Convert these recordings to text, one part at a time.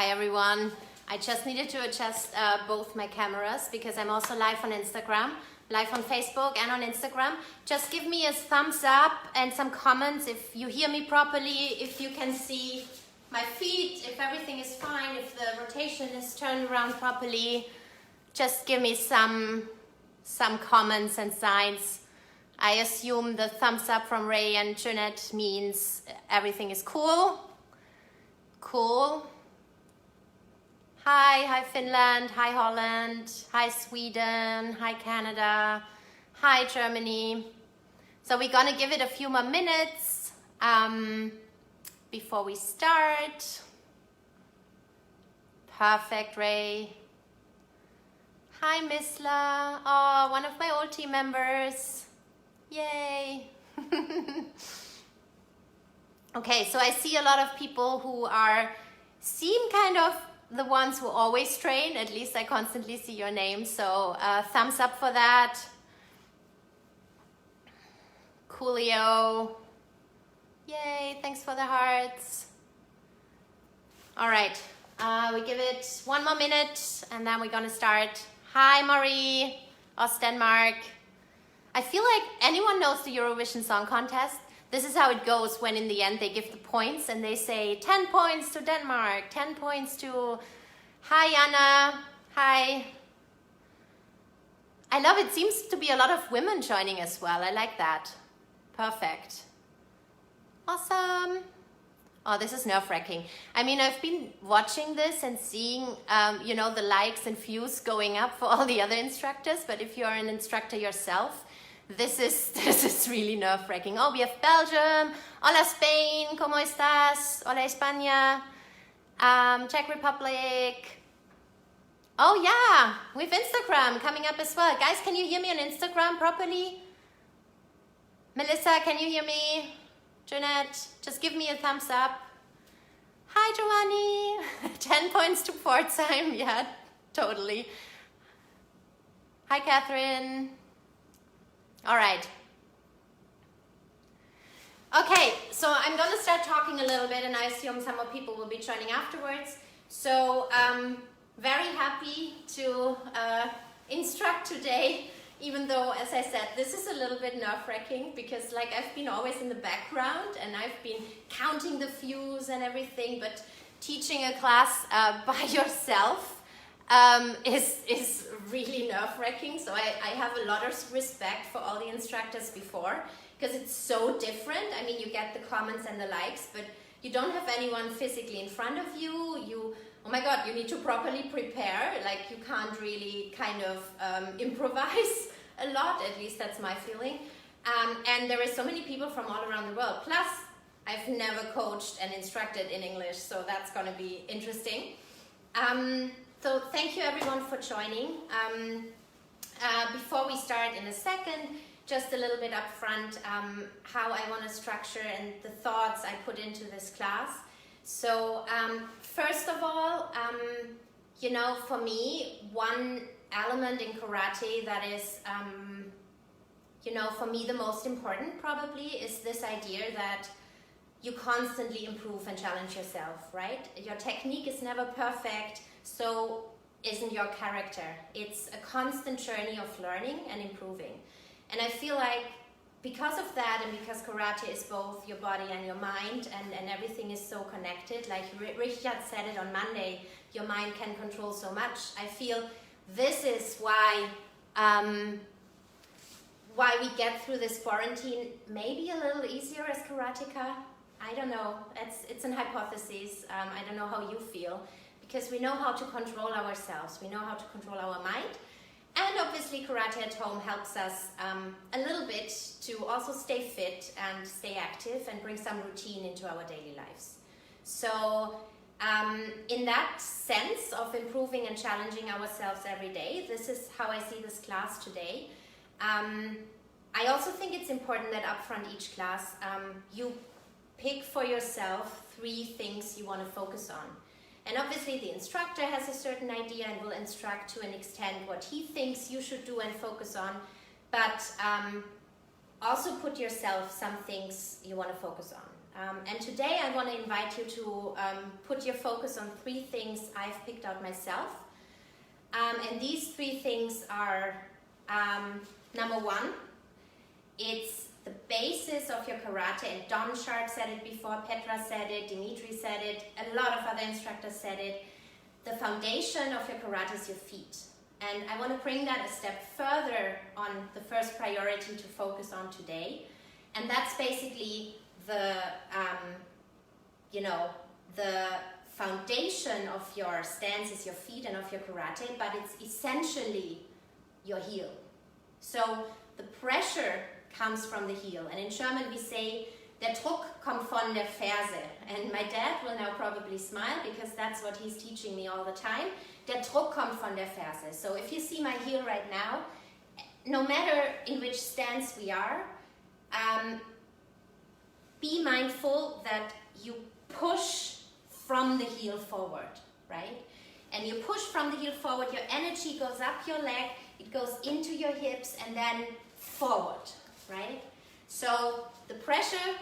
Hi everyone. I just needed to adjust both my cameras because I'm also live on Instagram, live on Facebook and on Instagram. Just give me a thumbs up and some comments if you hear me properly, if you can see my feet, if everything is fine, if the rotation is turned around properly. Just give me some comments and signs. I assume the thumbs up from Ray and Jeanette means everything is cool. Cool. Hi Finland, hi Holland, hi Sweden, hi Canada, hi Germany. So we're gonna give it a few more minutes before we start. Perfect, Ray. Hi Misla, oh, one of my old team members. Yay. Okay, so I see a lot of people who seem kind of the ones who always train. At least I constantly see your name, so thumbs up for that. Coolio. Yay, thanks for the hearts. All right, we give it one more minute and then we're gonna start. Hi Marie, Denmark. I feel like anyone knows the Eurovision Song Contest. This is how it goes when in the end they give the points and they say 10 points to Denmark, 10 points to... Hi Anna, hi. I love it, seems to be a lot of women joining as well. I like that. Perfect. Awesome. Oh, this is nerve-wracking. I mean, I've been watching this and seeing, you know, the likes and views going up for all the other instructors, but if you're an instructor yourself, this is really nerve-wracking. Oh, we have Belgium. Hola Spain, ¿cómo estás? Hola España. Czech Republic. Oh yeah, we have Instagram coming up as well. Guys, can you hear me on Instagram properly? Melissa, can you hear me? Jeanette, just give me a thumbs up. Hi Giovanni. 10 points to Pforzheim. Yeah, totally. Hi Catherine. All right. Okay, so I'm gonna start talking a little bit and I assume some more people will be joining afterwards. So very happy to instruct today, even though, as I said, this is a little bit nerve-wracking because like I've been always in the background and I've been counting the views and everything, but teaching a class by yourself is really nerve-wracking. So I have a lot of respect for all the instructors before because it's so different. I mean, you get the comments and the likes, but you don't have anyone physically in front of you. Oh my God, you need to properly prepare. Like you can't really kind of improvise a lot, at least that's my feeling. And there are so many people from all around the world. Plus, I've never coached and instructed in English, so that's gonna be interesting. So thank you everyone for joining. Before we start in a second, just a little bit up front, how I want to structure and the thoughts I put into this class. So first of all, you know, for me, one element in karate that is, you know, for me the most important probably is this idea that you constantly improve and challenge yourself, right? Your technique is never perfect, so isn't your character. It's a constant journey of learning and improving. And I feel like because of that and because karate is both your body and your mind and everything is so connected, like Richard said it on Monday, your mind can control so much. I feel this is why we get through this quarantine maybe a little easier as karateka. I don't know, it's an hypothesis. I don't know how you feel, because we know how to control ourselves, we know how to control our mind. And obviously karate at home helps us a little bit to also stay fit and stay active and bring some routine into our daily lives. So in that sense of improving and challenging ourselves every day, this is how I see this class today. I also think it's important that up front each class, you pick for yourself 3 things you want to focus on. And obviously the instructor has a certain idea and will instruct to an extent what he thinks you should do and focus on, but also put yourself some things you want to focus on. And today I want to invite you to put your focus on 3 things I've picked out myself. And these 3 things are, number 1, it's the basis of your karate, and Don Sharp said it before, Petra said it, Dimitri said it, a lot of other instructors said it. The foundation of your karate is your feet. And I want to bring that a step further on the first priority to focus on today. And that's basically the, the foundation of your stance is your feet and of your karate, but it's essentially your heel. So the pressure comes from the heel. And in German we say, der Druck kommt von der Ferse. And my dad will now probably smile because that's what he's teaching me all the time. Der Druck kommt von der Ferse. So if you see my heel right now, no matter in which stance we are, be mindful that you push from the heel forward, right? And you push from the heel forward, your energy goes up your leg, it goes into your hips and then forward, right? So the pressure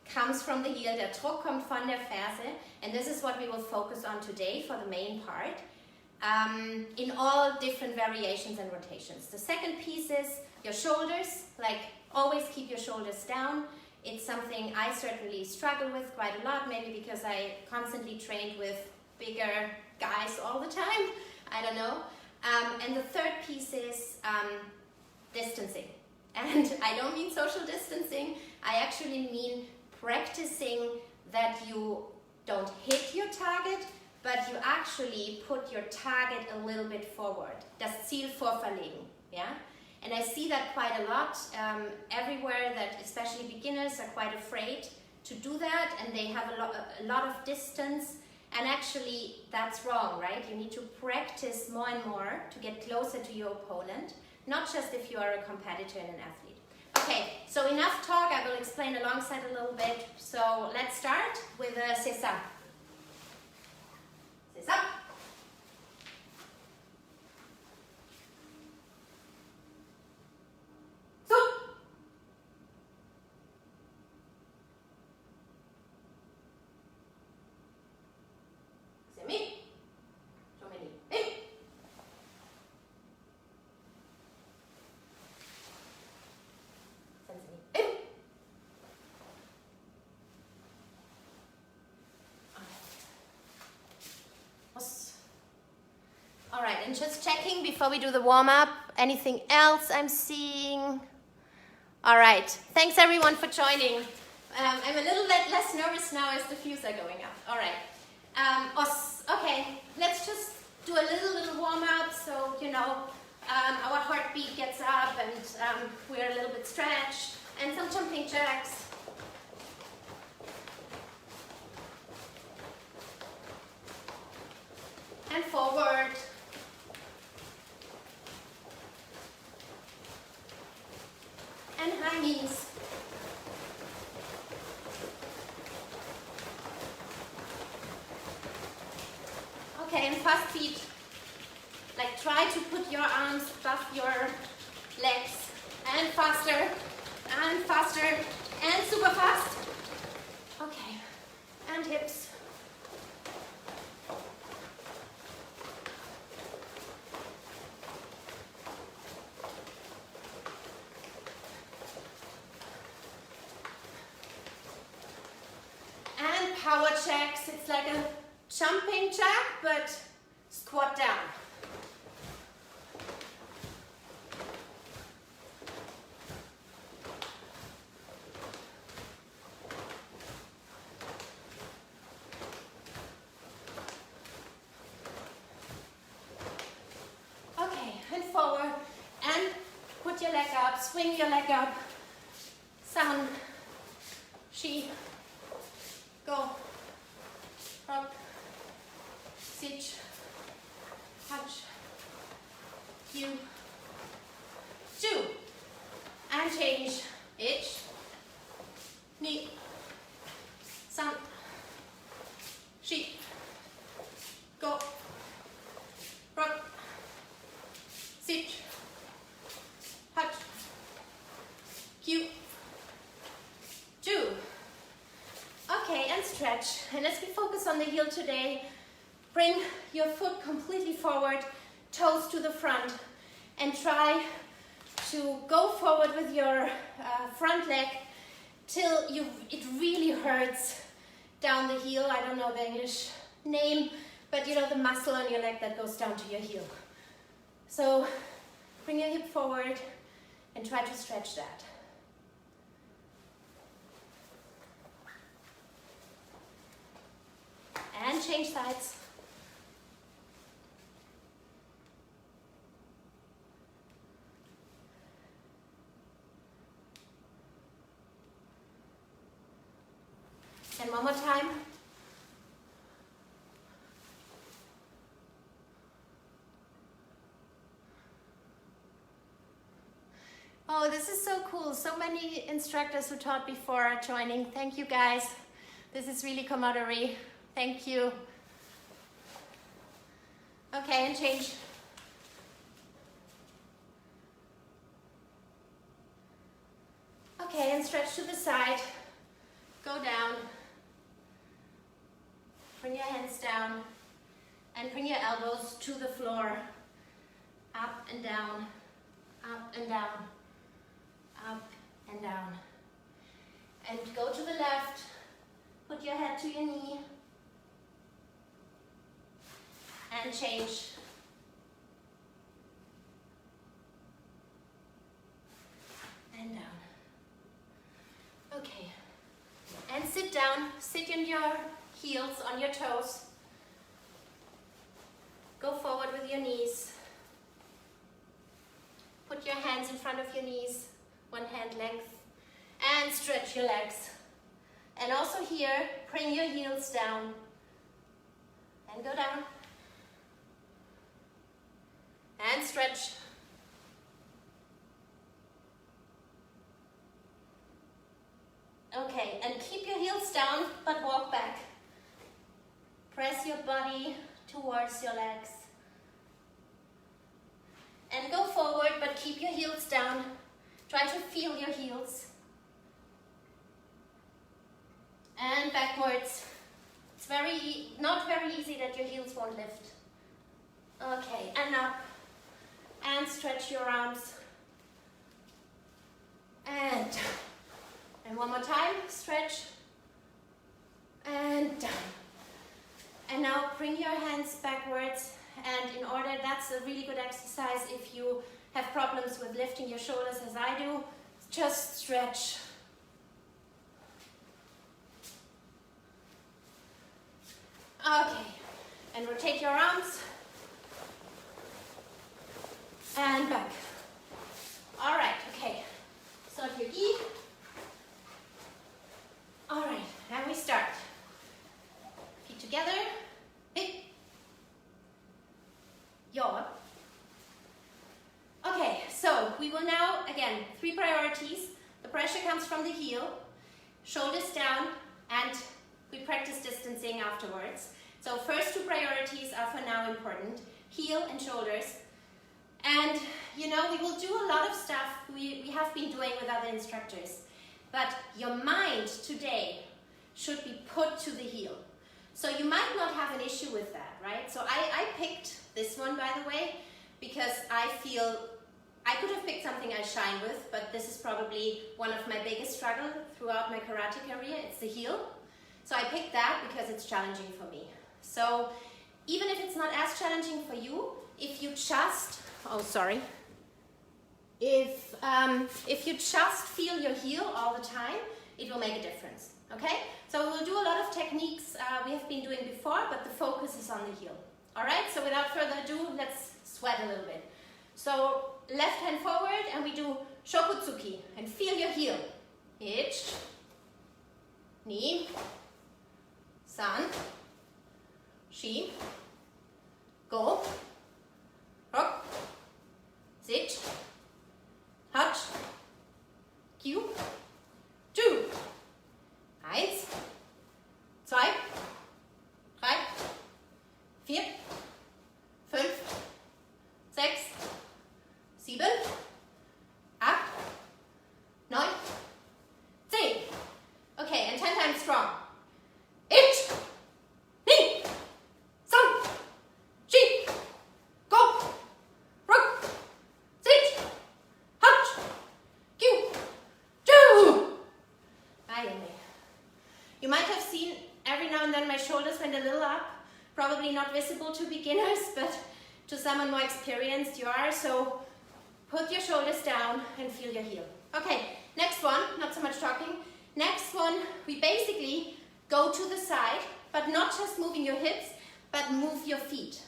comes from the heel, der Druck kommt von der Ferse, and this is what we will focus on today for the main part, in all different variations and rotations. The second piece is your shoulders, like always keep your shoulders down. It's something I certainly struggle with quite a lot, maybe because I constantly trained with bigger guys all the time, I don't know. And the third piece is distancing. And I don't mean social distancing, I actually mean practicing that you don't hit your target, but you actually put your target a little bit forward. Das Ziel vorverlegen, yeah? And I see that quite a lot everywhere, that especially beginners are quite afraid to do that, and they have a lot of distance, and actually that's wrong, right? You need to practice more and more to get closer to your opponent, not just if you are a competitor and an athlete. Okay, so enough talk, I will explain alongside a little bit. So let's start with a sesa. Sesa. All right, and just checking before we do the warm-up, anything else I'm seeing? All right, thanks everyone for joining. I'm a little bit less nervous now as the views are going up. All right, okay, let's just do a little warm-up so, you know, our heartbeat gets up and we're a little bit stretched, and some jumping jacks. And forward. And high knees. Okay, and fast feet. Like try to put your arms above your legs. And faster, and super fast. Okay, and hips. Power jacks, it's like a jumping jack, but squat down. Okay, and forward, and put your leg up, swing your leg up, san, shi, go, rock, sit, touch, you, do, and change, ich, ni, san, shi, go, rock, sit, touch, you, do. stretch. And let's be focused on the heel today. Bring your foot completely forward, toes to the front, and try to go forward with your front leg till it really hurts down the heel. I don't know the English name, but you know the muscle on your leg that goes down to your heel. So bring your hip forward and try to stretch that. And change sides. And one more time. Oh, this is so cool. So many instructors who taught before are joining. Thank you guys. This is really camaraderie. Thank you. Okay, and change. Okay, and stretch to the side. Go down. Bring your hands down. And bring your elbows to the floor. Up and down. Up and down. Up and down. And go to the left. Put your head to your knee. And change. And down. Okay. And sit down. Sit in your heels, on your toes. Go forward with your knees. Put your hands in front of your knees, one hand length. And stretch your legs. And also here, bring your heels down. And go down. And stretch. Okay, and keep your heels down, but walk back. Press your body towards your legs. And go forward, but keep your heels down. Try to feel your heels. And backwards. It's not very easy that your heels won't lift. Okay, and up. And stretch your arms. And down. And one more time, stretch. And down. And now bring your hands backwards. And in order, that's a really good exercise if you have problems with lifting your shoulders as I do. Just stretch. Okay, and rotate your arms. And back. All right, okay. Start your gi. All right, and we start. Feet together. Hip. Yaw. Okay, so we will now, again, 3 priorities. The pressure comes from the heel, shoulders down, and we practice distancing afterwards. So first 2 priorities are for now important, heel and shoulders. And you know, we will do a lot of stuff we have been doing with other instructors. But your mind today should be put to the heel. So you might not have an issue with that, right? So I picked this one, by the way, because I feel I could have picked something I shine with, but this is probably one of my biggest struggles throughout my karate career. It's the heel. So I picked that because it's challenging for me. So even if it's not as challenging for you, if you just, if you just feel your heel all the time, it will make a difference, okay? So we'll do a lot of techniques we have been doing before, but the focus is on the heel. All right, so without further ado, let's sweat a little bit. So left hand forward and we do shokutsuki and feel your heel. Ich, ni, san, shi, go, rock, sit, touch, Q, 2, 1, 2, 3, 4, 5, 6, 7, 8, 9, 10. Okay, and 10 times strong. Ich, and then my shoulders went a little up. Probably not visible to beginners, but to someone more experienced you are. So put your shoulders down and feel your heel. Okay, next one, not so much talking. Next one, we basically go to the side, but not just moving your hips, but move your feet.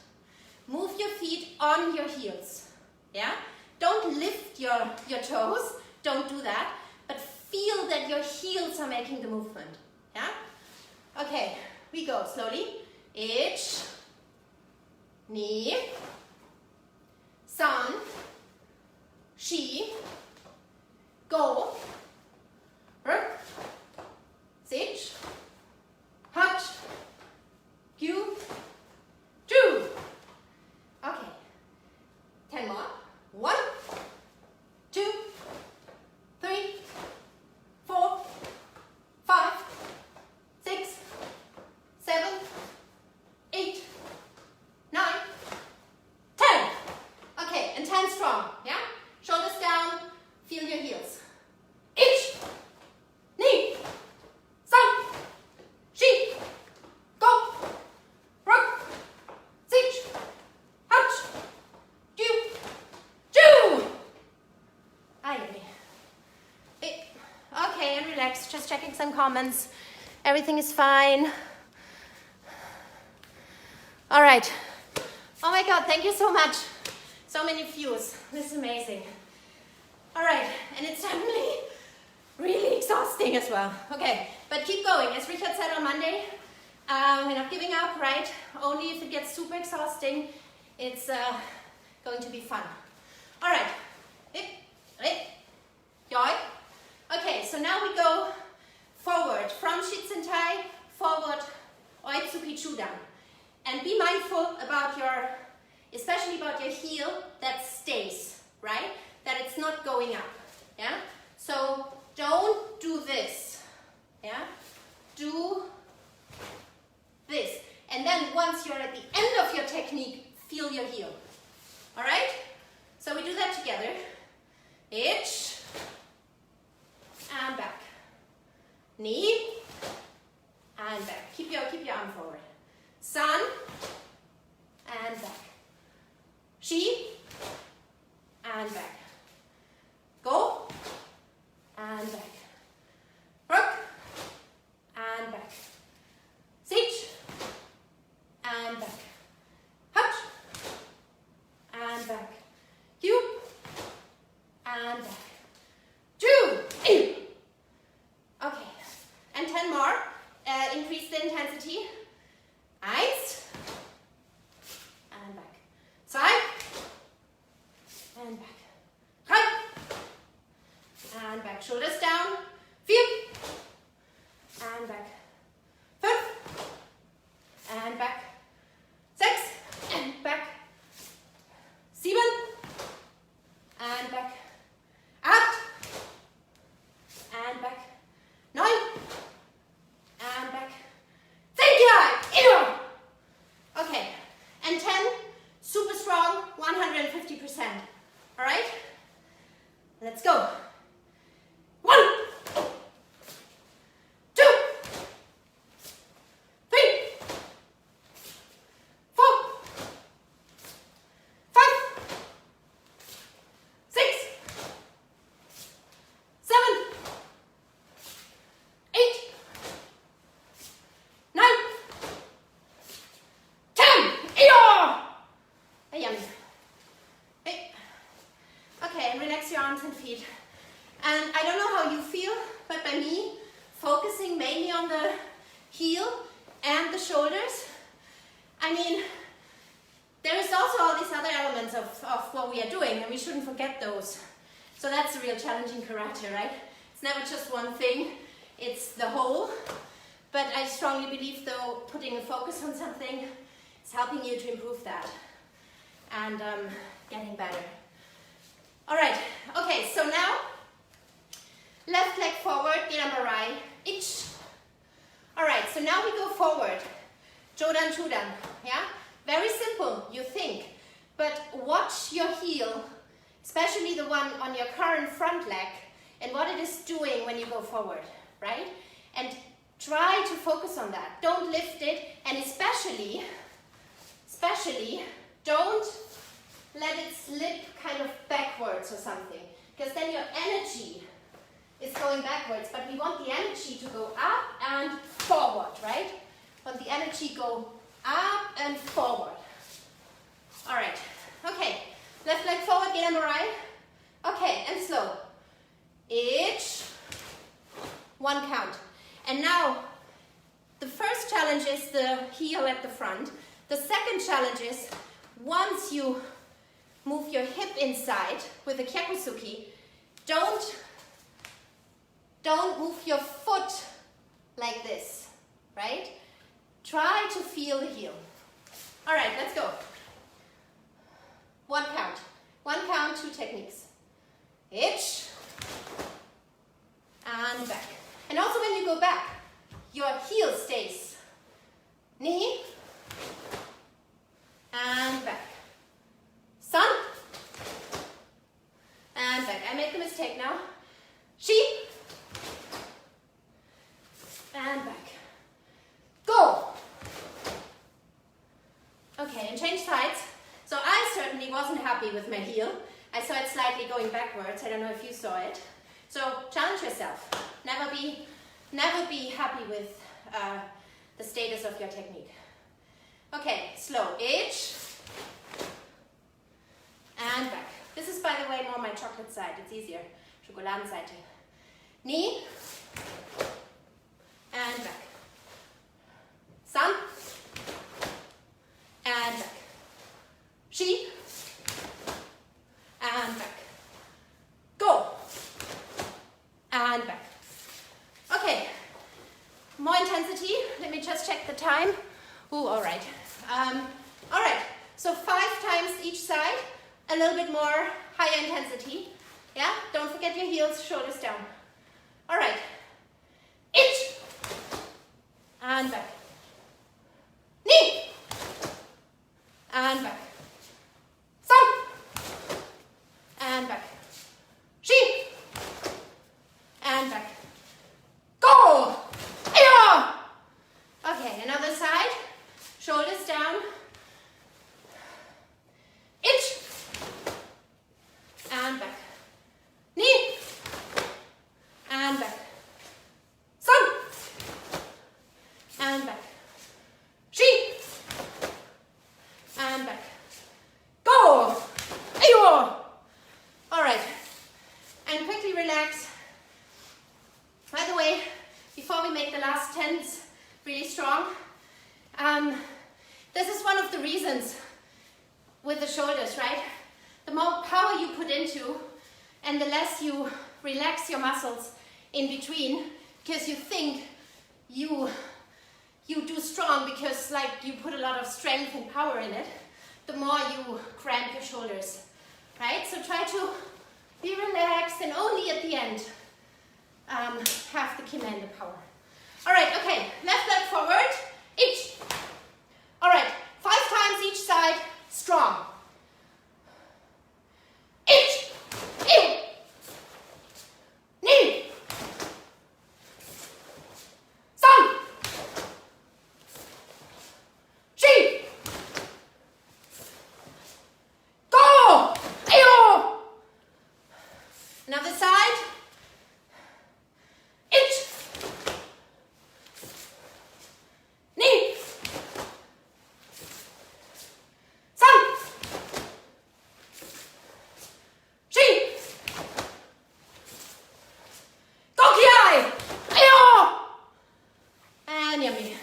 Move your feet on your heels, yeah? Don't lift your toes, don't do that, but feel that your heels are making the movement, yeah? Okay, we go slowly. Ich, ni, san, shi, go, ruk, sich, hutch, kyu, two. Okay, 10 more. 1, 2, 3, 4, 5, 6, 7, 8, 9, 10. Okay, and 10 strong, yeah? Shoulders down, feel your heels. Ich, ni, san, shi, go, ruk, sich, hutch, do, do. Okay, and relax, just checking some comments. Everything is fine. All right. Oh my God, thank you so much. So many views. This is amazing. All right, and it's suddenly really exhausting as well. Okay, but keep going. As Richard said on Monday, we're not giving up, right? Only if it gets super exhausting, it's going to be fun. All right. Okay, so now we go forward from Shitsentai, forward, Oitsuki Chudan. And be mindful about especially about your heel that stays, right? That it's not going up, yeah? So don't do this, yeah? Do this. And then once you're at the end of your technique, feel your heel, all right? So we do that together. Ich, and back. Knee, and back. Keep your arm forward. San, and back. Shi, and back. Go, and back. Ruk, and back. Sich, and back. Hutch, and back. Cube, and back. Two. Okay, and 10 more. Increase the intensity. Eins, and back. Zwei, and back. Drei, and back. Shoulders down. Vier, and back. Fünf, and back. Sechs, and back. Sieben, and back. Acht, and back. 9, and back. Okay, and 10, super strong, 150%. All right? Let's go. 1, 2, 3, 4, 5, 6, 7, 8, 9, 10. Yummy. Okay, and relax your arms and feet. And I don't know how you feel, but by me, focusing mainly on the heel and the shoulders, I mean, there is also all these other elements of what we are doing, and we shouldn't forget those. So that's the real challenge in karate, right? It's never just one thing, it's the whole. But I strongly believe, though, putting a focus on something is helping you to improve that and getting better. All right, okay, so now, left leg forward, Gerambarai, ich. All right, so now we go forward, Jodan Chudan, yeah? Very simple, you think, but watch your heel, especially the one on your current front leg, and what it is doing when you go forward, right? And try to focus on that. Don't lift it, and especially don't let it slip kind of backwards or something, because then your energy is going backwards, but we want the energy to go up and forward, right? Want the energy go up and forward. All right, okay, left leg forward, get on the right. Okay, and slow. Each, one count. And now, the first challenge is the heel at the front. The second challenge is, once you move your hip inside with the kyakusuki, don't move your foot like this, right? Try to feel the heel. All right, let's go. One count, two techniques. Each, and back. And also when you go back, your heel stays. Knee, and back. Sun, and back. I make a mistake now. Shi, and back. Go. Okay, and change sides. So I certainly wasn't happy with my heel. I saw it slightly going backwards. I don't know if you saw it. So challenge yourself. Never be happy with the status of your technique. Okay, slow. Each, and back. This is, by the way, more my chocolate side. It's easier. Schokoladenseite. Knee, and back. Sun, and back. Shi, and back. Go, and back. Okay, more intensity. Let me just check the time. Ooh, all right. All right, so 5 times each side, a little bit more higher intensity. Yeah, don't forget your heels, shoulders down. All right, each, and back. Knee, and back. Sun, and back. Shi, and back. Go! Ayo! Okay, another side. Shoulders down. Inch, and back. Knee, and back. Sun, and back. Shi, and back. Go! Ayo! All right, and quickly relax. By the way, before we make the last 10s really strong, this is one of the reasons with the shoulders, right? The more power you put into and the less you relax your muscles in between, because you think you do strong because like you put a lot of strength and power in it, the more you cramp your shoulders, right? So try to be relaxed and only at the end have the kima and the power. All right, okay, left leg forward, each. All right, 5 times each side, strong. Each, in, knee, sun, shi, go, ayo. Another side, inch, knee, sun, shi, go kiai, ayo, and yummy.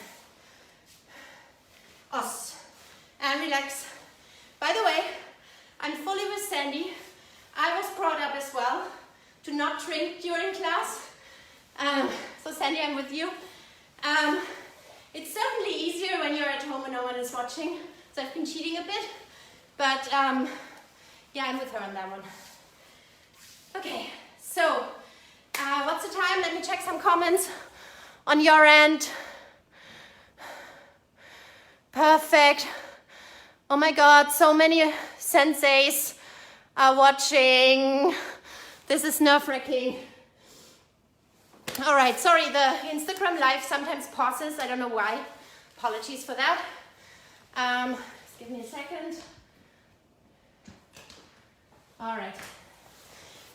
Os, and relax. By the way, I'm fully with Sandy. I was brought up as well to not drink during class. So Sandy, I'm with you. It's certainly easier when you're at home and no one is watching. So I've been cheating a bit, but yeah, I'm with her on that one. Okay, so what's the time? Let me check some comments on your end. Perfect. Oh my God, so many senseis are watching. This is nerve-wracking. All right, sorry, the Instagram live sometimes pauses. I don't know why. Apologies for that. Just give me a second. All right.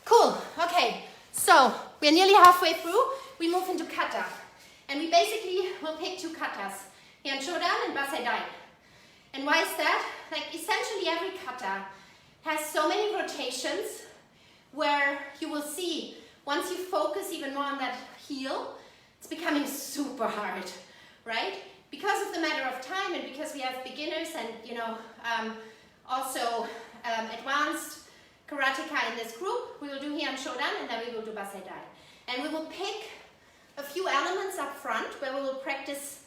Cool. Okay, so we're nearly halfway through. We move into Kata. And we basically will pick 2 katas. Hyan Shodan and Passai. And why is that? Like essentially every kata has so many rotations where you will see once you focus even more on that heel, it's becoming super hard, right? Because of the matter of time and because we have beginners and also advanced karateka in this group, we will do Hyan Shodan and then we will do Passai. And we will pick a few elements up front where we will practice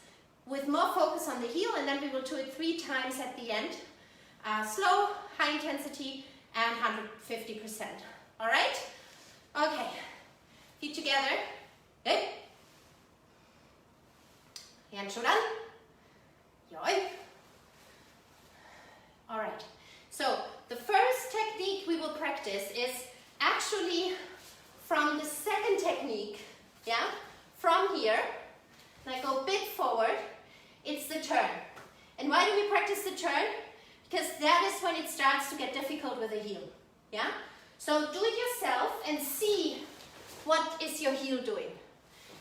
with more focus on the heel, and then we will do it 3 times at the end. Slow, high intensity, and 150%. All right? Okay. Feet together. Good. Hyan Shodan. Yoi. All right. So the first technique we will practice is actually from the second technique. Yeah? From here, and I go a bit forward, it's the turn. And why do we practice the turn? Because that is when it starts to get difficult with the heel. Yeah? So do it yourself and see what is your heel doing.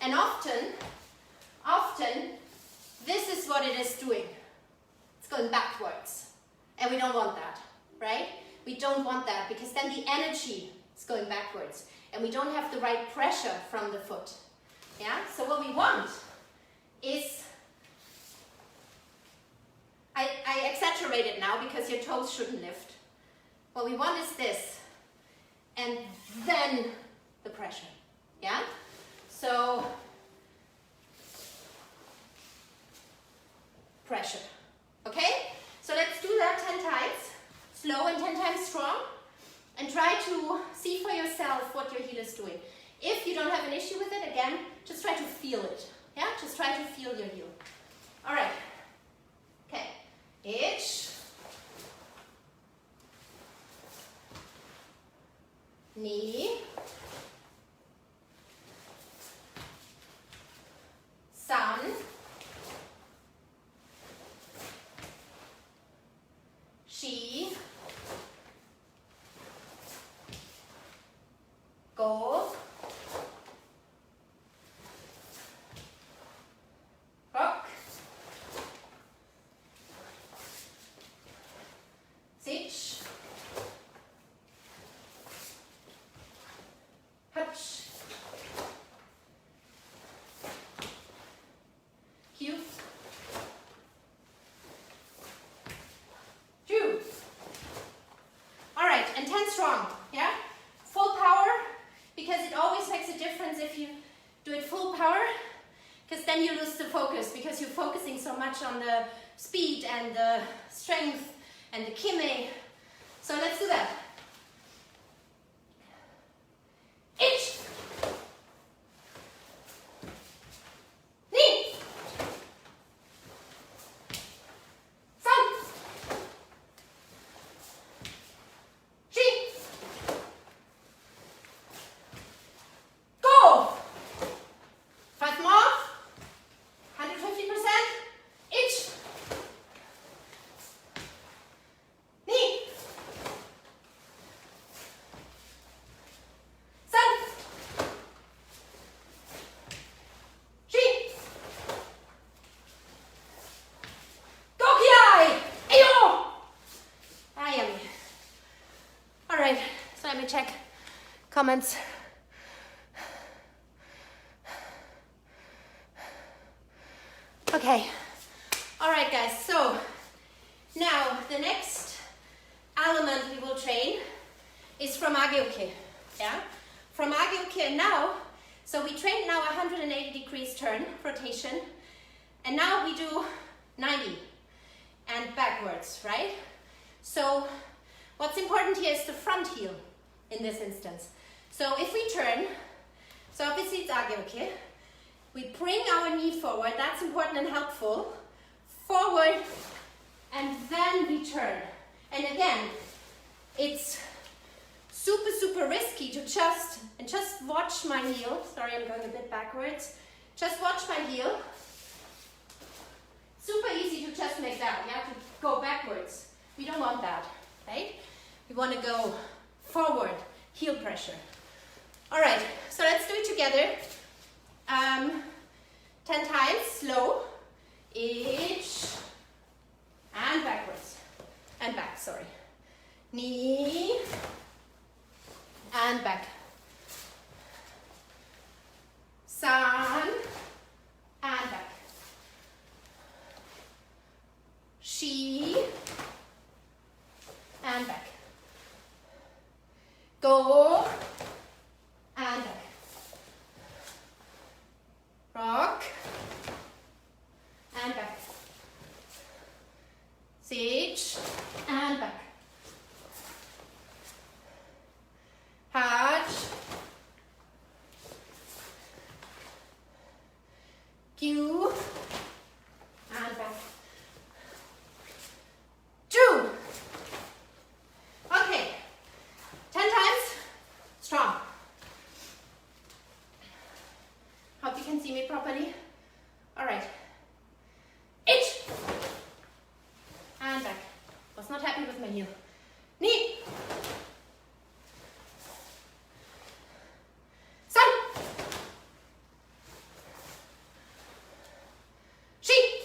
And often, this is what it is doing. It's going backwards. And we don't want that, right? We don't want that because then the energy is going backwards. And we don't have the right pressure from the foot. Yeah? So what we want is, I exaggerate it now because your toes shouldn't lift. What we want is this, and then the pressure. Yeah? So, pressure. Okay? So let's do that 10 times, slow and 10 times strong, and try to see for yourself what your heel is doing. If you don't have an issue with it, again, just try to feel it. Yeah? Just try to feel your heel. All right. Okay. Itch. Knee. Sun. She. Go. Rock. Sitch. Hutch. Cute. Drew. All right, and 10 strong, yeah? Full power, because it always makes a difference if you do it full power, because then you lose the focus, because you're focusing so much on the speed and the strength and the kime. So let's do that. Itch. Knee. Sun. She. Go. 5 more. 150%. Itch. Knee. Sun. She. Go Kiai. Ayo. Ah, yummy. All right, so let me check comments. Okay. All right, guys. So now the next element we will train is from Ageuke. Yeah? From Ageuke now, so we train now 180 degrees turn, rotation, and now we do 90 and backwards, right? So what's important here is the front heel in this instance. So if we turn, so obviously it's Ageuke, we bring our knee forward, that's important and helpful, forward, and then we turn. And again, it's super, super risky to just watch my heel. Sorry, I'm going a bit backwards. Just watch my heel. Super easy to just make that. You have to go backwards. We don't want that, right? We want to go forward, heel pressure. All right, so let's do it together. 10 times, slow. Each, and backwards. And back, sorry. Knee, and back. Sun, and back. She, and back. Go, and back. Rock, and back. Sage, and back. Hatch, Q, and back. 2. Okay, 10 times, strong. Hope you can see me properly. All right. Itch. And back. Was not happy with my heel. Knee. Sun. She.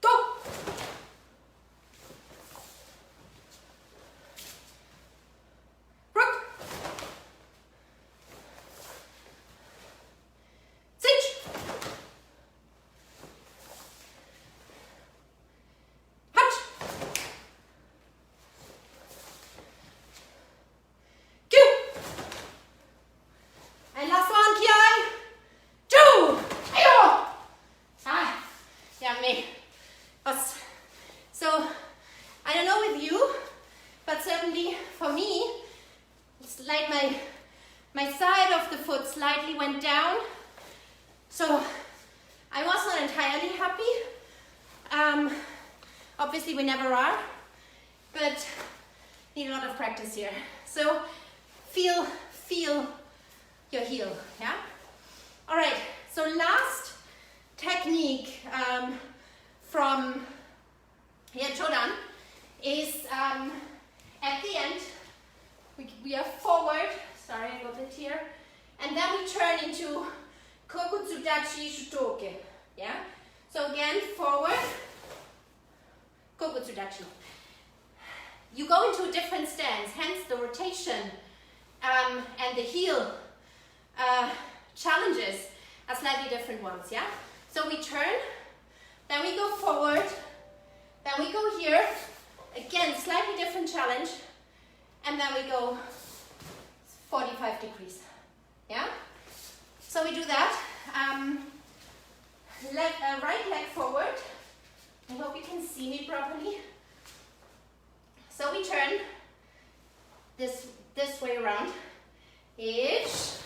Go. Rook. Sitch. Hutch. Q. And last one, Kiai. 2. Ayo. Ah, yummy. So, I don't know with you, but certainly for me, it's like my side of the foot slightly went down. So I was not entirely happy. Obviously we never are, but need a lot of practice here. So feel your heel, yeah? All right, so last technique from Chodan is at the end, we are forward, sorry I got a bit here, and then we turn into Kokutsudachi Shutoke, yeah? So again, forward, Kokutsudachi. You go into a different stance, hence the rotation and the heel challenges are slightly different ones, yeah? So we turn, then we go forward, then we go here, again, slightly different challenge, and then we go 45 degrees, yeah? So we do that, right leg forward. I hope you can see me properly. So we turn this way around. Each,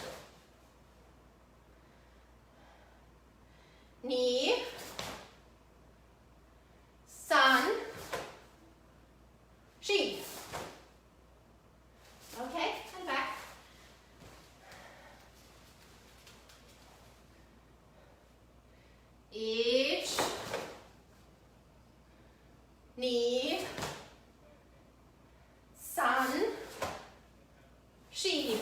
knee, sun, she. Okay, and back. Each, knee, sun, she.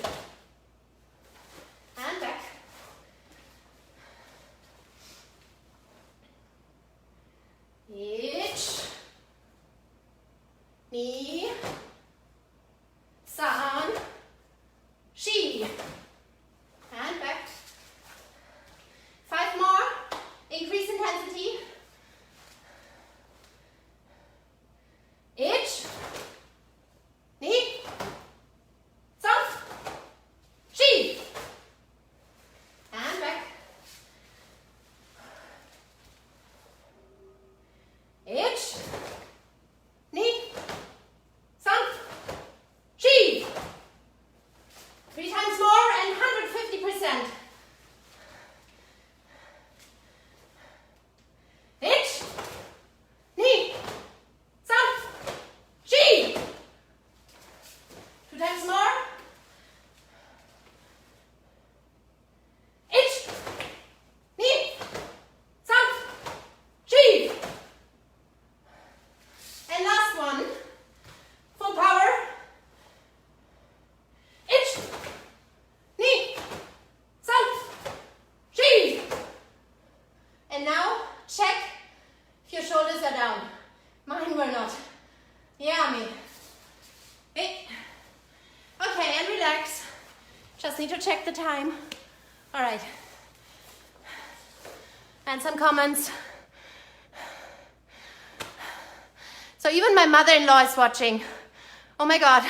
shoulders are down. Mine were not. Yummy. Hey. Okay, and relax. Just need to check the time. All right. And some comments. So even my mother-in-law is watching. Oh my God.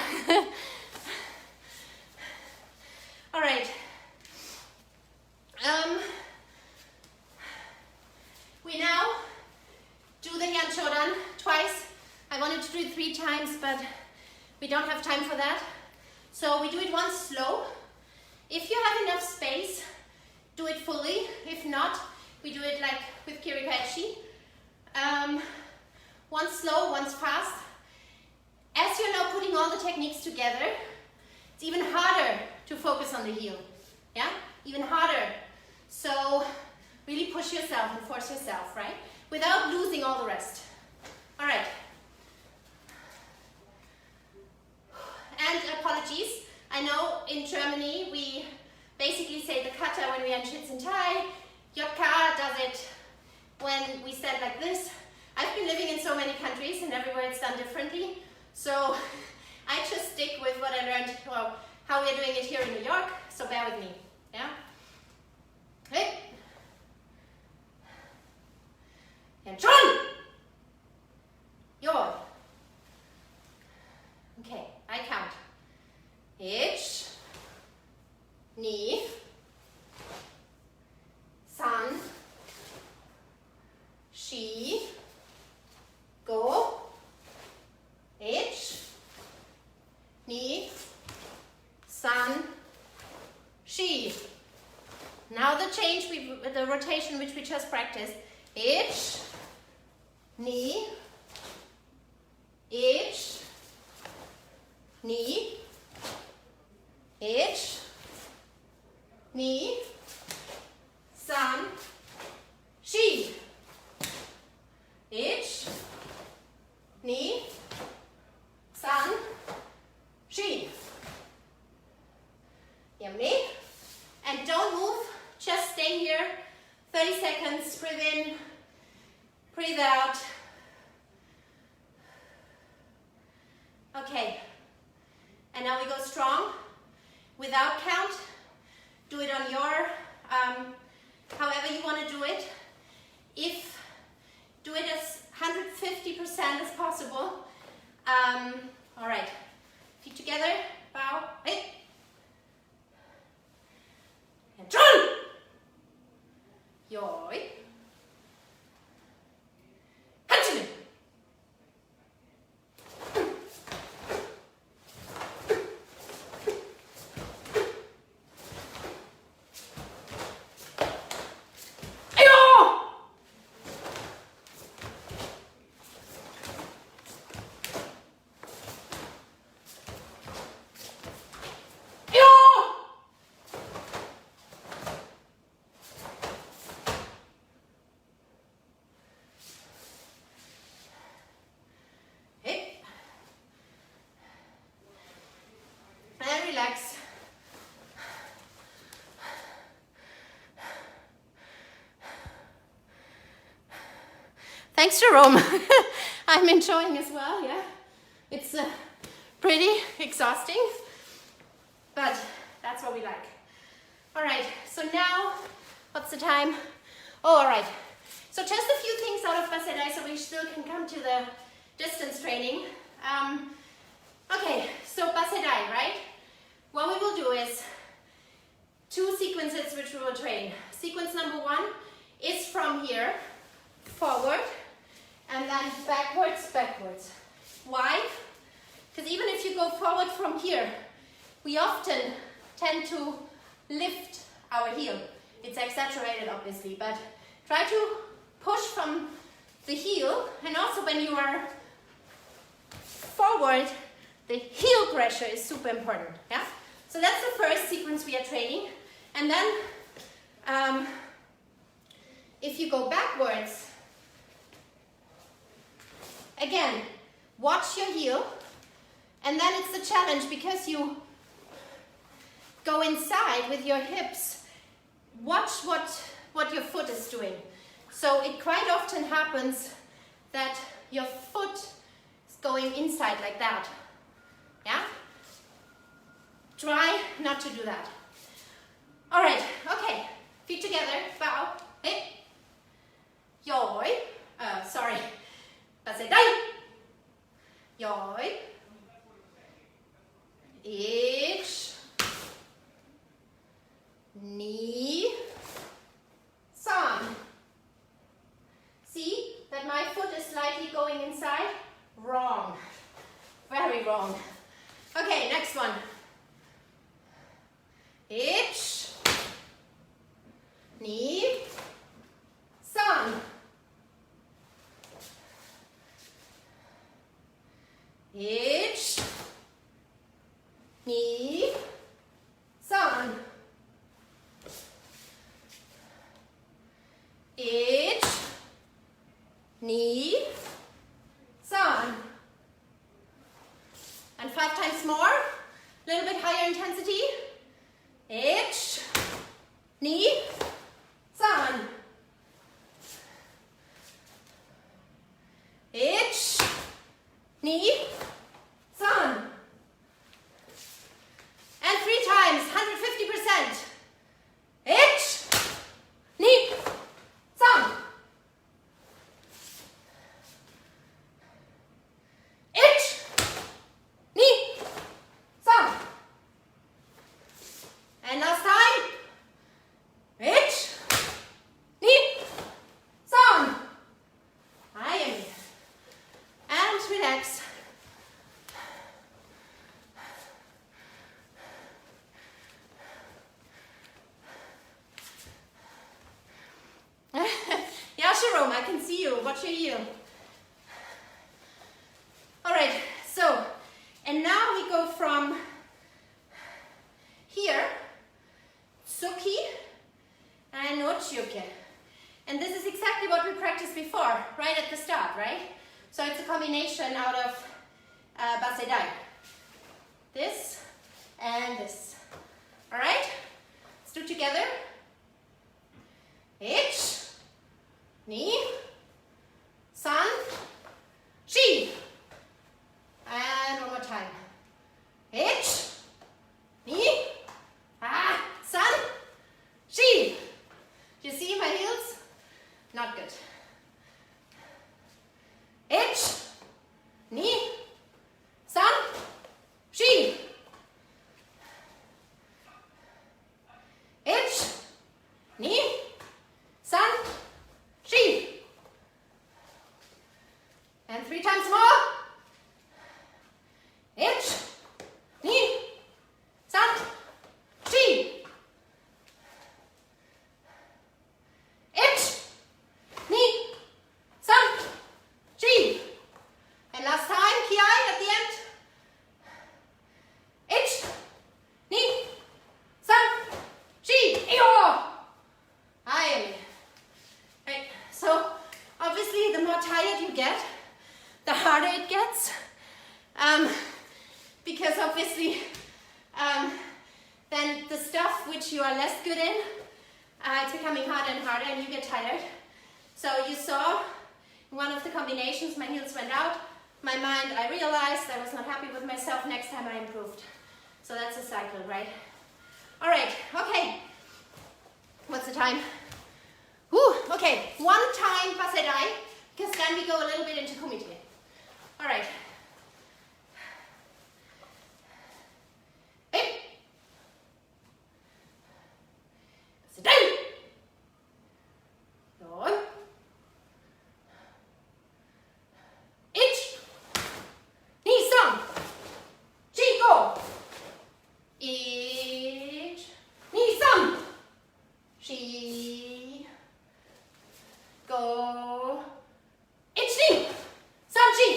All right. We now do the Hyanshodan twice. I wanted to do it 3 times, but we don't have time for that. So we do it once slow. If you have enough space, do it fully. If not, we do it like with Kirikachi. Once slow, once fast. As you're now putting all the techniques together, it's even harder to focus on the heel. Yeah? Even harder. So really push yourself and force yourself, right? Without losing all the rest. All right. And apologies. I know in Germany we basically say the Kata when we are in Shits Thai. Yotka does it when we stand like this. I've been living in so many countries and everywhere it's done differently. So I just stick with what I learned, well, how we're doing it here in New York. So bear with me. Yeah? Hey. And John! Yo. Okay, I count. Ich, ni, san, she, go, ich, ni, san, she. Now the change, the rotation which we just practiced. Ich, ni, ich, ni, ich, ni, san, she. Ich, ni, san, she. Yummy. And don't move, just stay here. 30 seconds, breathe in, breathe out. Okay. And now we go strong. Without count, do it on your, however you want to do it. Do it as 150% as possible. All right, feet together, bow, hey. And turn. Yoi. Continue. Relax. Thanks, Jerome. I'm enjoying as well, yeah. It's pretty exhausting, but that's what we like. All right, so now, what's the time? Oh, all right. So just a few things out of Passai so we still can come to the distance training. Okay, so Passai, right? What we will do is 2 sequences which we will train. Sequence number 1 is from here, forward, and then backwards, backwards. Why? Because even if you go forward from here, we often tend to lift our heel. It's exaggerated, obviously, but try to push from the heel, and also when you are forward, the heel pressure is super important, yeah? So that's the first sequence we are training. And then, if you go backwards, again, watch your heel, and then it's the challenge because you go inside with your hips. Watch what your foot is doing. So it quite often happens that your foot is going inside like that. Yeah? Try not to do that. All right, okay. Feet together, bow, hey. Yoi. Sorry. Passai. Yoi. Ich. Knee. San. See that my foot is slightly going inside? Wrong. Very wrong. Okay, next one. Ich. Knee. San. Ich. Knee. San. Ich. Knee. San. And 5 times more. A little bit higher intensity. Ich. Knee. San. Ich. Knee. San. And 3 times, 150%. Ich. Knee. San. Ich. Knee. San. And last time. Ich. Knee. San. I am. And relax. Yeah, Jerome, I can see you. Watch your heel. All right, so, and now we go from here, Tsuki and Ochiuke. And this is exactly what we practiced before, right at the start, right? So it's a combination out of Passai. This and this. All right? Let's do it together. Ich, knee, san, chi. And one more time. Ich, knee, san, chi. Do you see my heels? Not good. Ich, knee, san, chi. Ich, knee, san, chi. And 3 times more. Ich, knee, san, chi. Ich, knee, san, chi. And last time, kiai at the end. Ich, knee, san, chi. Eyo. Hi. Right. So obviously the more tired you get, the harder it gets. Because obviously then the stuff which you are less good in, it's becoming harder and harder and you get tired. So you saw in one of the combinations my heels went out. My mind, I realized I was not happy with myself. Next time I improved. So that's a cycle, right? All right, okay. What's the time? Whew, okay, 1 time Passai, because then we go a little bit into kumite. All right. Hey. Passai. Yawn. Ich. Knee song. Chi go. Ich. Knee song. Chi. Go. Ich knee. San chi.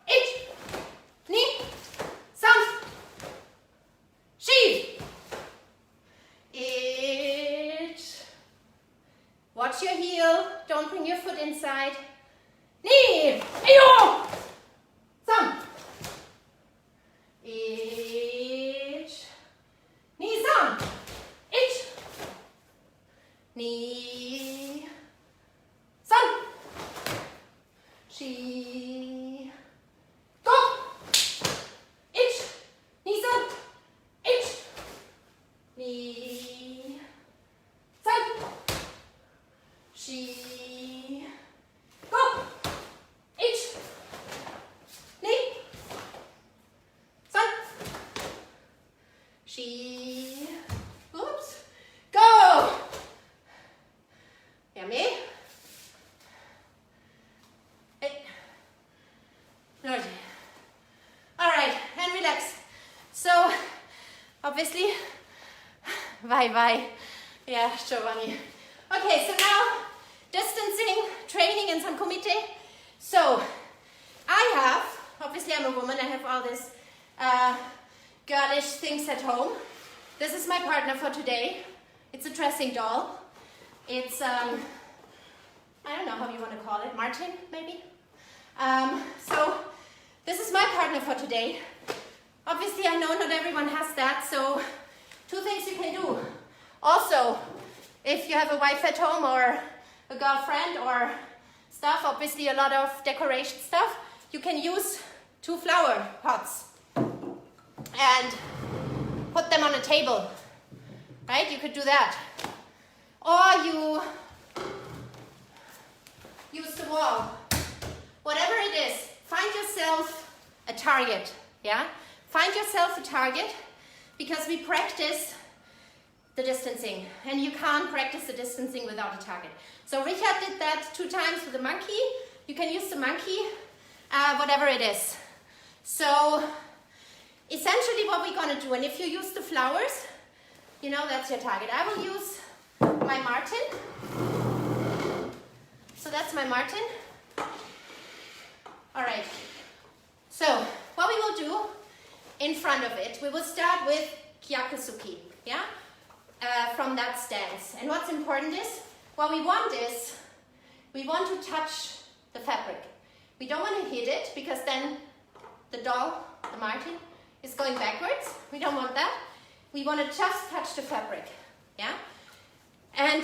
Ich. Knee. San. Chi. Ich. Watch your heel. Don't bring your foot inside. Knee. Ayo. San. Ich. Knee san. Ich. Knee. San. Shi, oops, go. Yummy. Hey. All right, and relax. So, obviously, bye. Yeah, Giovanni. Okay, so now, distancing, training in some kumite. So, I have, obviously I'm a woman, I have all these girlish things at home. This is my partner for today. It's a dressing doll. It's, I don't know how you want to call it, Martin, maybe? So, this is my partner for today. Obviously, I know not everyone has that, so 2 things you can do. Also, if you have a wife at home or a girlfriend or stuff, obviously a lot of decoration stuff, you can use 2 flower pots and put them on a table, right? You could do that. Or you use the wall. Whatever it is, find yourself a target, yeah? Find yourself a target because we practice the distancing and you can't practice the distancing without a target. So Richard did that 2 times with the monkey. You can use the monkey, whatever it is. So essentially what we're gonna do, and if you use the flowers, you know that's your target. I will use my Martin. So that's my Martin. All right. So what we will do in front of it, we will start with Kyakusuki, yeah? From that stance. And what's important is, what we want is, we want to touch the fabric. We don't want to hit it because then the doll, the Martin, is going backwards. We don't want that. We want to just touch the fabric, yeah? And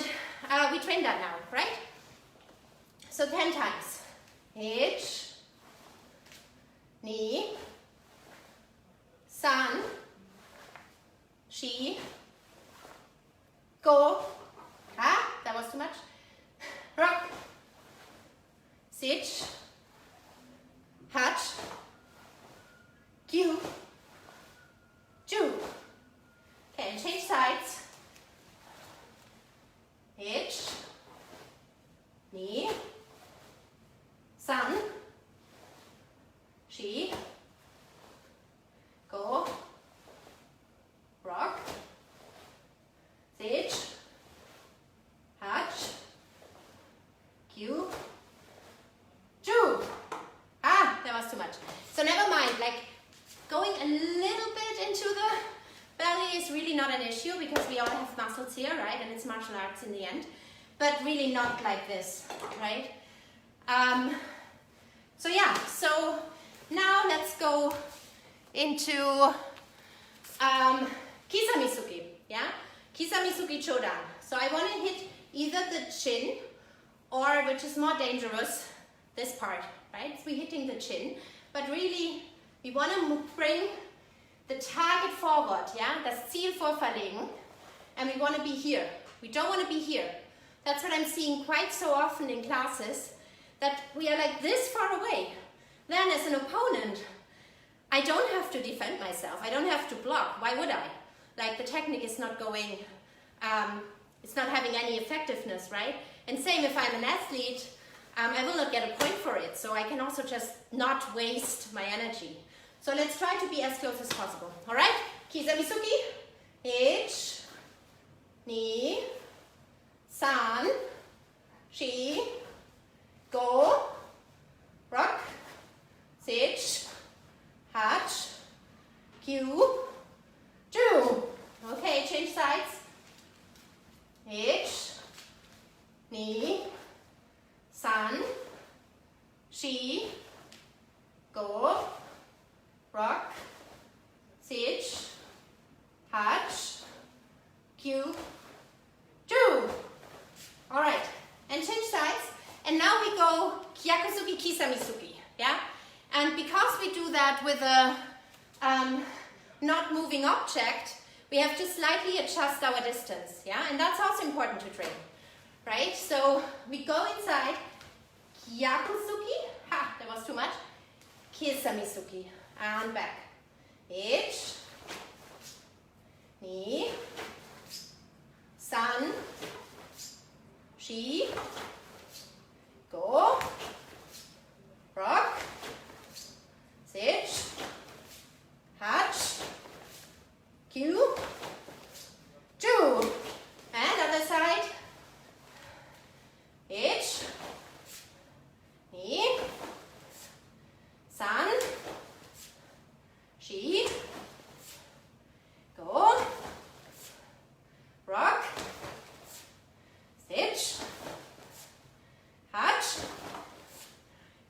we train that now, right? So 10 times. Ich, ni, san, shi, go. Ah, that was too much. Rock, sich, hatch, kyu, ju. Okay, and change sides. Ich, ni, san, shi, go, rock, sich, hatch, kyu, ju. Ah, that was too much. So never mind, like going a little bit into the belly is really not an issue because we all have muscles here, right? And it's martial arts in the end, but really not like this, right? So yeah, so now let's go into Kisamisuki, yeah? Kisamisuki Chodan. So I want to hit either the chin or, which is more dangerous, this part, right? So we're hitting the chin, but really we want to bring the target forward, yeah? Das Ziel vorverlegen, and we want to be here. We don't want to be here. That's what I'm seeing quite so often in classes, that we are like this far away. Then as an opponent, I don't have to defend myself. I don't have to block. Why would I? Like the technique is not going, it's not having any effectiveness, right? And same if I'm an athlete, I will not get a point for it. So I can also just not waste my energy. So let's try to be as close as possible. All right? Kisamisuki. Ich, ni, san, shi, go, rock, sich, hatch, kyu, ju. Okay, change sides. Ich, ni, san, shi, go, rock, sich, hatch, kyu, ju. All right, and change sides. And now we go Kyakusuki, Kisamisuki, yeah? And because we do that with a not moving object, we have to slightly adjust our distance, yeah? And that's also important to train, right? So we go inside Kyakusuki, ha, that was too much, Kisamisuki, and back. Ich, Q, 2, and other side, H, knee, San, Shi, go, rock, stitch, Hatch,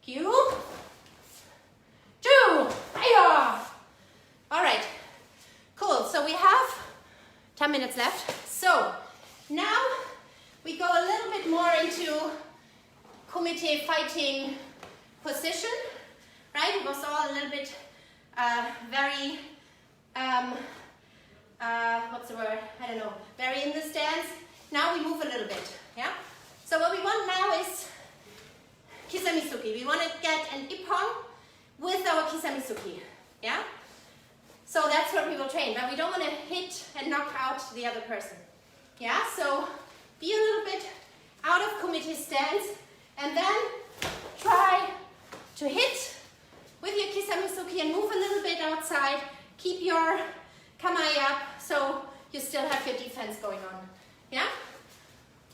Q, 2, hiya! All right, cool, so we have 10 minutes left. So now we go a little bit more into kumite fighting position, right? It was all a little bit very, what's the word? I don't know, very in the stance. Now we move a little bit, yeah? So what we want now is Kisamisuki. We want to get an ippon with our Kisamisuki, yeah? So that's what we will train, but we don't want to hit and knock out the other person, yeah? So be a little bit out of kumite stance and then try to hit with your Kisamisuki and move a little bit outside. Keep your kamae up so you still have your defense going on, yeah?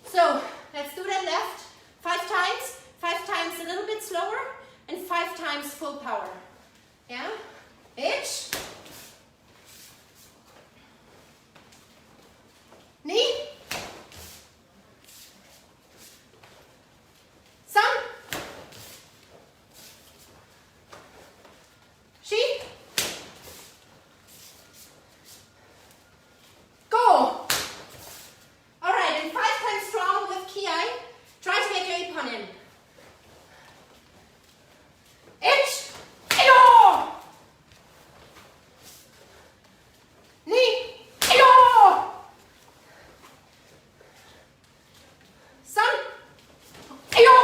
So let's do that left 5 times a little bit slower, and 5 times full power, yeah? H, knee, San, Shi, go. All right, and 5 times strong with ki. Try to get your ippon in. H, ayo! Knee, ayo! San, ayo!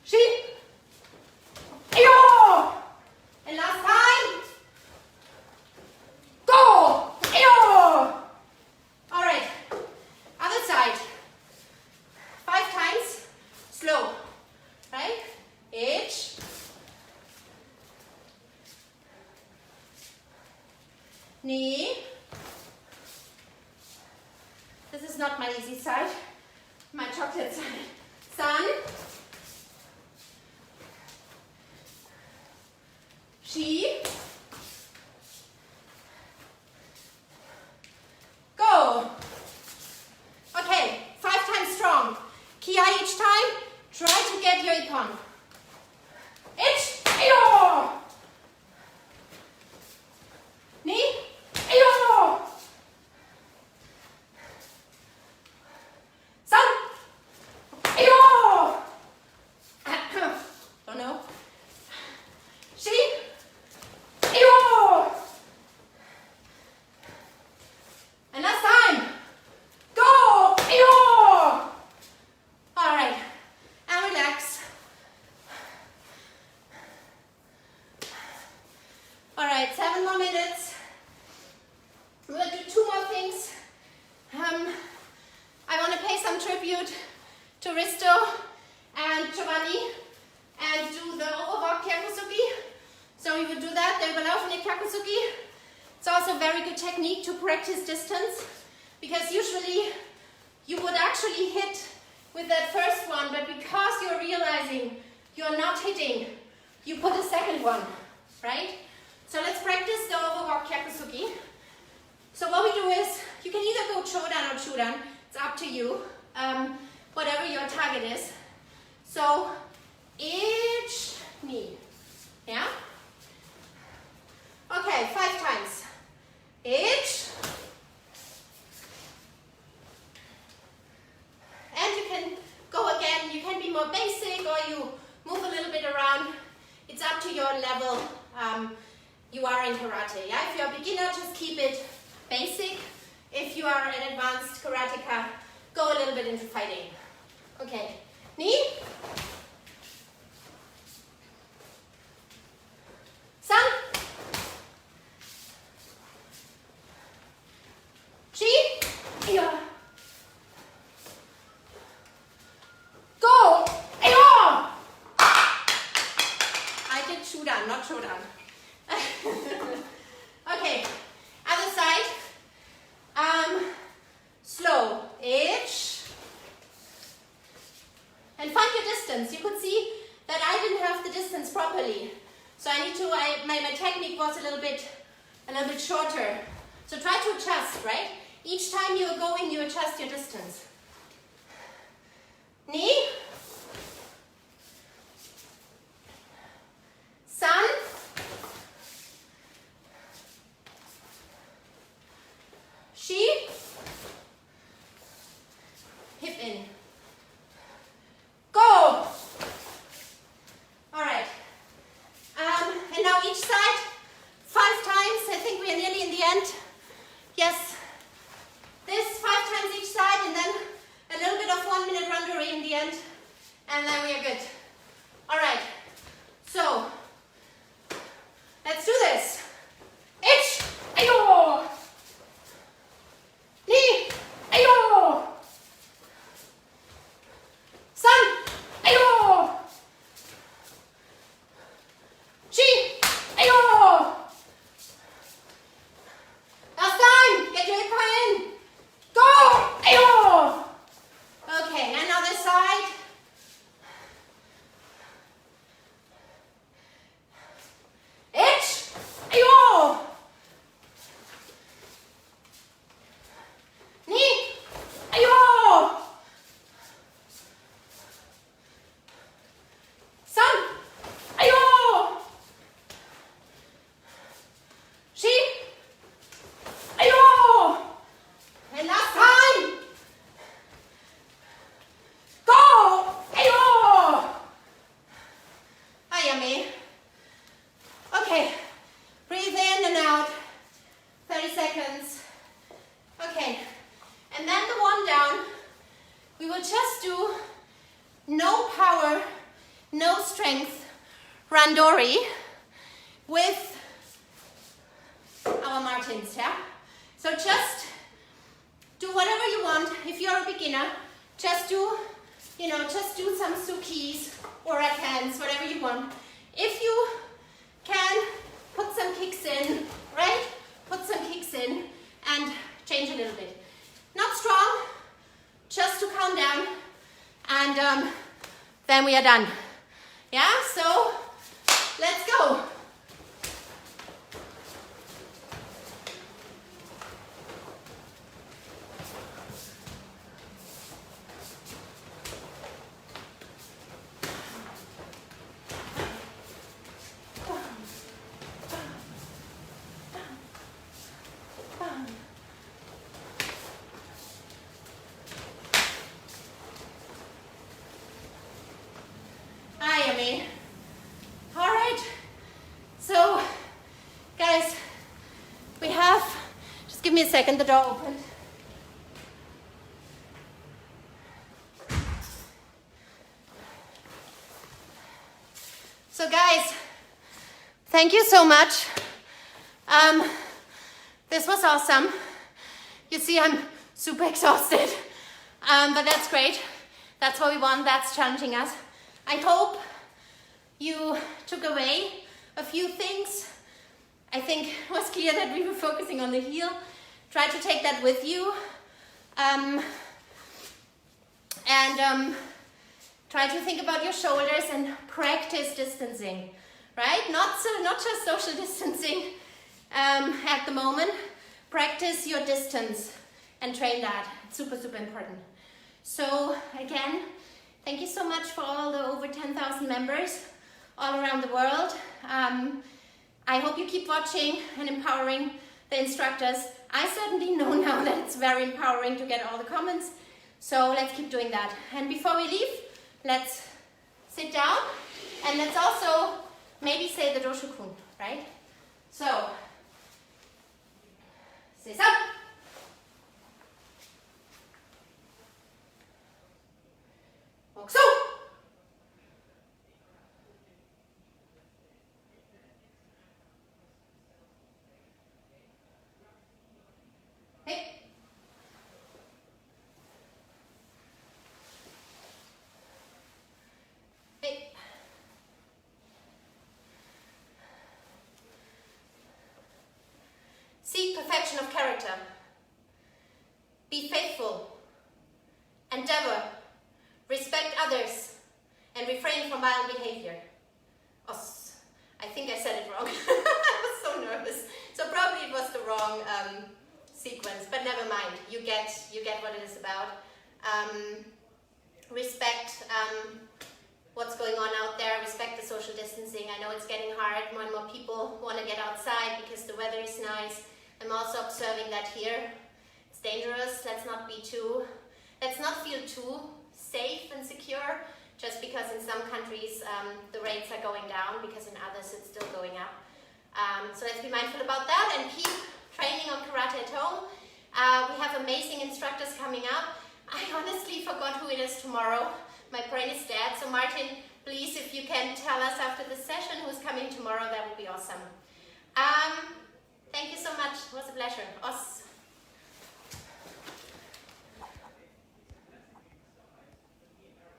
Shi, ayo! And last time, go! Ayo! All right, other side. 5 times, slow, right? H, knee. This is not my easy side, my chocolate side. San, Shi, go. Okay, 5 times strong. Ki each time. Try to get your ippon. H, ayo! Knee, ayo! San, ayo! Don't know. Shi, ayo! And last time. Go! Ayo! All right, and relax. All right, 7 more minutes. We're gonna do 2 more things. I want to pay some tribute to Risto and Giovanni and do the overwalk kyakusugi. So we will do that. They will laufende kyakusugi. It's also a very good technique to practice distance, because usually you would actually hit with that first one, but because you're realizing you're not hitting, you put a second one, right? So let's practice the overwalk kyakusugi. So what we do is, you can either go chodan or chudan, it's up to you, whatever your target is. So each knee, yeah? Okay, 5 times. Each. And you can go again, you can be more basic or you move a little bit around. It's up to your level you are in karate. Yeah? If you're a beginner, just keep it basic. If you are an advanced karateka, go a little bit into fighting. Okay, knee. San. Shi. Yeah. Go! Ayo! I did Shudan, not Shodan. Okay, other side. Slow, itch. And find your distance. You could see that I didn't have the distance properly. So I need to, my technique was a little bit shorter. So try to adjust, right? Each time you're going, you adjust your distance. Knee. Sun. She. Hip in. Go! Alright. And now each side, 5 times. I think we are nearly in the end. Yes. This 5 times each side, and then a little bit of 1 minute randori in the end. And then we are good. Alright. So, let's do this. Itch. Ayo. Knee. Ayo. Sun. Ayo. Chi. Ayo. Last time. Get your hip in. Go. Ayo. Okay, and other side. Itch. Ayo. Knee. Ayo. Sun. Ayo. She. Ayo. And last time. Go. Ayo. Ah, yummy. Okay. Breathe in and out. 30 seconds. Okay. And then the one down. We will just do no power, no strength randori with our Martins, yeah? So just do whatever you want. If you're a beginner, just do, just do some sukis or rackhands, whatever you want. If you can, put some kicks in, right? Put some kicks in and change a little bit. Not strong, just to count down, and then we are done. Yeah, so let's go. All right, so guys, we have, just give me a second, the door opened. So guys, thank you so much. This was awesome. You see, I'm super exhausted, but that's great. That's what we want, that's challenging us. I hope you took away a few things. I think it was clear that we were focusing on the heel. Try to take that with you. Try to think about your shoulders and practice distancing, right? Not just social distancing at the moment. Practice your distance and train that. It's super, super important. So again, thank you so much for all the over 10,000 members all around the world. I hope you keep watching and empowering the instructors. I certainly know now that it's very empowering to get all the comments. So let's keep doing that. And before we leave, let's sit down and let's also maybe say the Doshokun, right? So, sit up. Walk so. Hey. Hey. Seek perfection of character. Be faithful. Endeavor. Respect others. And refrain from violent behavior. I think I said it wrong. I was so nervous. So probably it was the wrong sequence, but never mind. You get what it is about. Respect what's going on out there. Respect the social distancing. I know it's getting hard. More and more people want to get outside because the weather is nice. I'm also observing that here. It's dangerous. Let's not feel too safe and secure, just because in some countries the rates are going down, because in others it's still going up. So let's be mindful about that and keep training on karate at home. We have amazing instructors coming up. I honestly forgot who it is tomorrow. My brain is dead. So Martin, please, if you can tell us after the session who's coming tomorrow, that would be awesome. Thank you so much. It was a pleasure.